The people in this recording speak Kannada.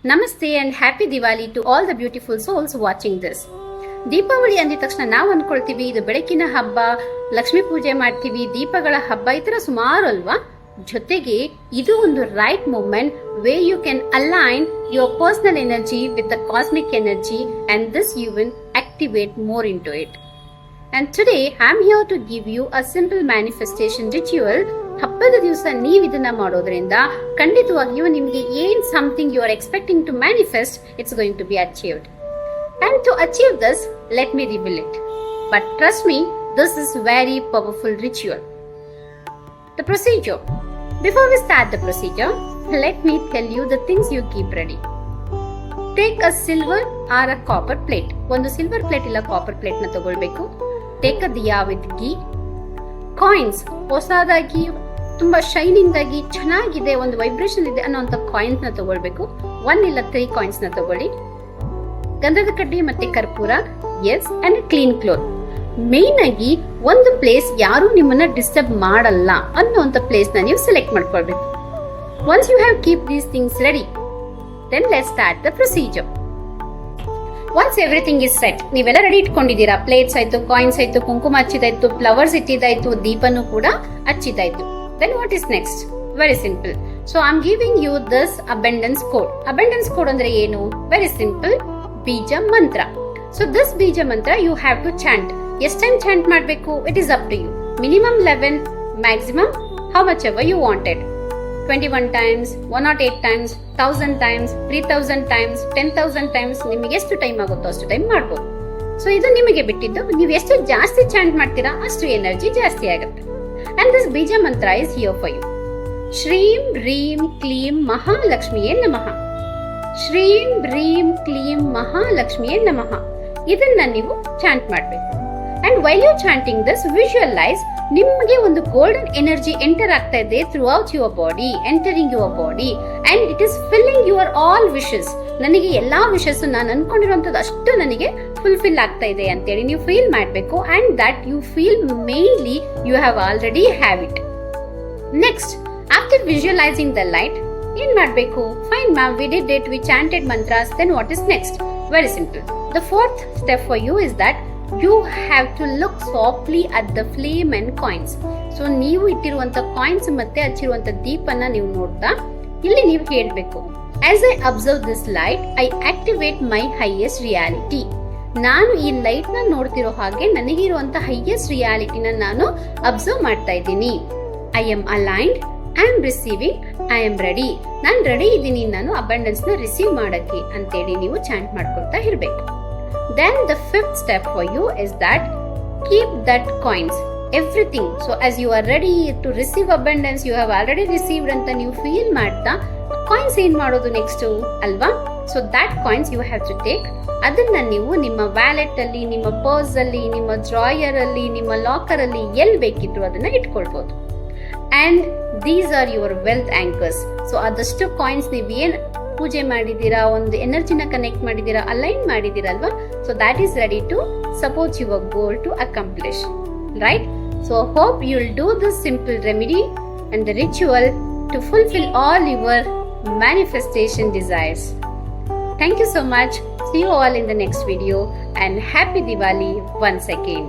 Namaste and happy Diwali to all the beautiful souls watching this. Deepavali ಅಂದಿದ ತಕ್ಷಣ ನಾವು ಅನ್ಕೊಳ್ತೀವಿ ಇದು ಬೆಳಕಿನ ಹಬ್ಬ, ಲಕ್ಷ್ಮೀ ಪೂಜೆ ಮಾಡ್ತೀವಿ, ದೀಪಗಳ ಹಬ್ಬ, ಈ ತರ ಸುಮಾರು ಅಲ್ವಾ. ಜೊತೆಗೆ ಇದು ಒಂದು right moment way you can align your personal energy with the cosmic energy and this you will activate more into it. And today I am here to give you a simple manifestation ritual. ಹಬ್ಬದ ದಿವಸ ನೀವು ಇದನ್ನ ಮಾಡೋದ್ರಿಂದ ಖಂಡಿತವಾಗಿಯೂ ನಿಮಗೆ ಏನ್ something you are expecting to manifest, it's going to be achieved. And to achieve this, let me reveal it. But trust me, this is very powerful ritual. The procedure. Before we start the procedure, let me tell you the things you keep ready. Take a silver or a copper plate. ಒಂದು ಸಿಲ್ವರ್ ಪ್ಲೇಟ್ ಇಲ್ಲ ಕಾಪರ್ ಪ್ಲೇಟ್ ನ ತಗೊಳ್ಬೇಕು. Take a diya with ghee. Coins, ಹೊಸದಾಗಿ ತುಂಬಾ ಶೈನಿಂಗ್ ಆಗಿ ಚೆನ್ನಾಗಿದೆ, ಒಂದು ವೈಬ್ರೇಷನ್ ಇದೆ ಅನ್ನೋಂಥ ಕಾಯಿನ್ಸ್ ನ ತಗೊಳ್ಬೇಕು. 1 ಇಲ್ಲ 3 ಕಾಯಿನ್ಸ್ ನ ತಗೊಳ್ಳಿ. ಗಂಧದ ಕಡ್ಡಿ ಮತ್ತೆ ಕರ್ಪೂರ, yes, and clean cloth. Main ಆಗಿ ಒಂದು ಪ್ಲೇಸ್ ಯಾರು ನಿಮ್ಮನ್ನ ಡಿಸ್ಟರ್ಬ್ ಮಾಡಲ್ಲ ಅನ್ನೋಂಥ ಪ್ಲೇಸ್ ನ ನೀವು ಸೆಲೆಕ್ಟ್ ಮಾಡ್ಕೊಳ್ಬೇಕು. Once you have keep these things ready, then let's start the procedure. Once everything is set, ನೀವೆಲ್ಲ ರೆಡಿ ಇಟ್ಕೊಂಡಿದ್ದೀರಾ, ಪ್ಲೇಟ್ಸ್ ಆಯ್ತು, ಕಾಯಿನ್ಸ್ ಆಯ್ತು, ಕುಂಕುಮ ಹಚ್ಚಿದಾಯ್ತು, ಫ್ಲವರ್ಸ್ ಇಟ್ಟಿದಾಯ್ತು, ದೀಪನು ಕೂಡ ಹಚ್ಚಿದಾಯ್ತು. Then what is next? Very simple. So I am giving you this abundance code. Abundance code ಅಂದ್ರೆ ಏನು? ವೆರಿ ಸಿಂಪಲ್, ಬೀಜ ಮಂತ್ರ. So this beeja mantra you have to chant. ಎಷ್ಟು ಟೈಮ್ ಚಾಂಟ್ ಮಾಡಬೇಕು? It is up to you. Minimum 11, maximum how much ever you wanted. 21 times, 108 times, 1000 times, 3000 times, 10,000 times, ನಿಮಗೆ ಎಷ್ಟು ಟೈಮ್ ಆಗುತ್ತೋ ಅಷ್ಟು ಟೈಮ್ ಮಾಡ್ಬೋದು. ಸೊ ಇದು ನಿಮಗೆ ಬಿಟ್ಟಿದ್ದು. ನೀವು ಎಷ್ಟು ಜಾಸ್ತಿ ಚಾಂಟ್ ಮಾಡ್ತೀರಾ ಅಷ್ಟು ಎನರ್ಜಿ ಜಾಸ್ತಿ ಆಗುತ್ತೆ. ಅಂಡ್ ದಿಸ್ ಬೀಜ ಮಂತ್ರ ಇಸ್ ಹಿಯರ್ ಫಾರ್ ಯು. ಶ್ರೀಂ ಹ್ರೀಂ ಕ್ಲೀಂ ಮಹಾಲಕ್ಷ್ಮಿಯೇ ನಮಃ. ಶ್ರೀಂ ಹ್ರೀಂ ಕ್ಲೀಂ ಮಹಾಲಕ್ಷ್ಮಿಯೇ ನಮಃ. ಇದನ್ನ ನೀವು ಚಾಂಟ್ ಮಾಡಬೇಕು. And while you chanting this, visualize ನಿಮಗೆ ಒಂದು ಗೋಲ್ಡನ್ ಎನರ್ಜಿ ಎಂಟರ್ ಆಗ್ತಾ ಇದೆ throughout your body, entering your body, and it is filling your all wishes. ನನಗೆ ಎಲ್ಲಾ ವಿಶಸ್ ನಾನು ಅನ್ಕೊಂಡಿರುವಂತದ್ದು ಅಷ್ಟು ನನಗೆ ಫುಲ್ಫಿಲ್ ಆಗ್ತಾ ಇದೆ ಅಂತೇಳಿ ನೀವು ಫೀಲ್ ಮಾಡಬೇಕು. And that you feel mainly you have already have it. Next, after visualising the light ಏನ್ ಮಾಡಬೇಕು? Fine ma'am, we did it, we chanted mantras, then what is next? Very simple. The fourth step for you is that you have to look softly at the flame and coins. So ನೀವು ಇಟ್ಟಿರುವಂತ ಕಾಯಿನ್ಸ್ ಮತ್ತೆ ಹಚ್ಚಿರುವಂತ ದೀಪನ ನೀವು ನೋಡ್ತಾ ಇಲ್ಲಿ ನೀವು ಹೇಳ್ಬೇಕು, as I observe this light I activate my highest reality. ನಾನು ಈ ಲೈಟ್ ನ ನೋಡ್ತಿರೋ ಹಾಗೆ ನನಗಿರುವಂತ ಹೈಯೆಸ್ಟ್ ರಿಯಾಲಿಟಿನ ನಾನು ಅಬ್ಸರ್ವ್ ಮಾಡ್ತಾ ಇದ್ದೀನಿ. I am aligned, I am receiving, I am ready. ನಾನು ರೆಡಿ ಇದ್ದೀನಿ, ನಾನು ಅಬಂಡೆನ್ಸ್ ನ ರಿಸೀವ್ ಮಾಡಕ್ಕೆ ಅಂತೇಳಿ ನೀವು ಚಾಂಟ್ ಮಾಡ್ಕೊಳ್ತಾ ಇರ್ಬೇಕು. Then the fifth step for you is that keep that coins, everything. So as you are ready to receive abundance, you have already received anta ನೀವು feel ಮಾಡ್ತಾ coins ಏನ್ ಮಾಡೋದು ನೆಕ್ಸ್ಟ್ ಅಲ್ವಾ? So that coins you have to take. ಅದನ್ನ ನೀವು ನಿಮ್ಮ ವ್ಯಾಲೆಟ್ ಅಲ್ಲಿ, ನಿಮ್ಮ ಪರ್ಸ್ ಅಲ್ಲಿ, ನಿಮ್ಮ ಡ್ರಾಯರ್ ಅಲ್ಲಿ, ನಿಮ್ಮ ಲಾಕರ್ ಅಲ್ಲಿ ಎಲ್ಲಿ ಬೇಕಿದ್ರು ಅದನ್ನ ಇಟ್ಕೊಳ್ಬಹುದು. And these are your wealth anchors. So ಅದಷ್ಟು ಕಾಯಿನ್ಸ್ ನೀವು ಏನ್ ಪೂಜೆ ಮಾಡಿದೀರಾ, ಒಂದು ಎನರ್ಜಿನ ಕನೆಕ್ಟ್ ಮಾಡಿದೀರಾ, ಅಲೈನ್ ಮಾಡಿದೀರಲ್ವಾ, so that is ready to support your goal to accomplish, right? So hope you will do this simple remedy and the ritual to fulfil all your manifestation desires. Thank you so much. See you all in the next video and happy Diwali once again.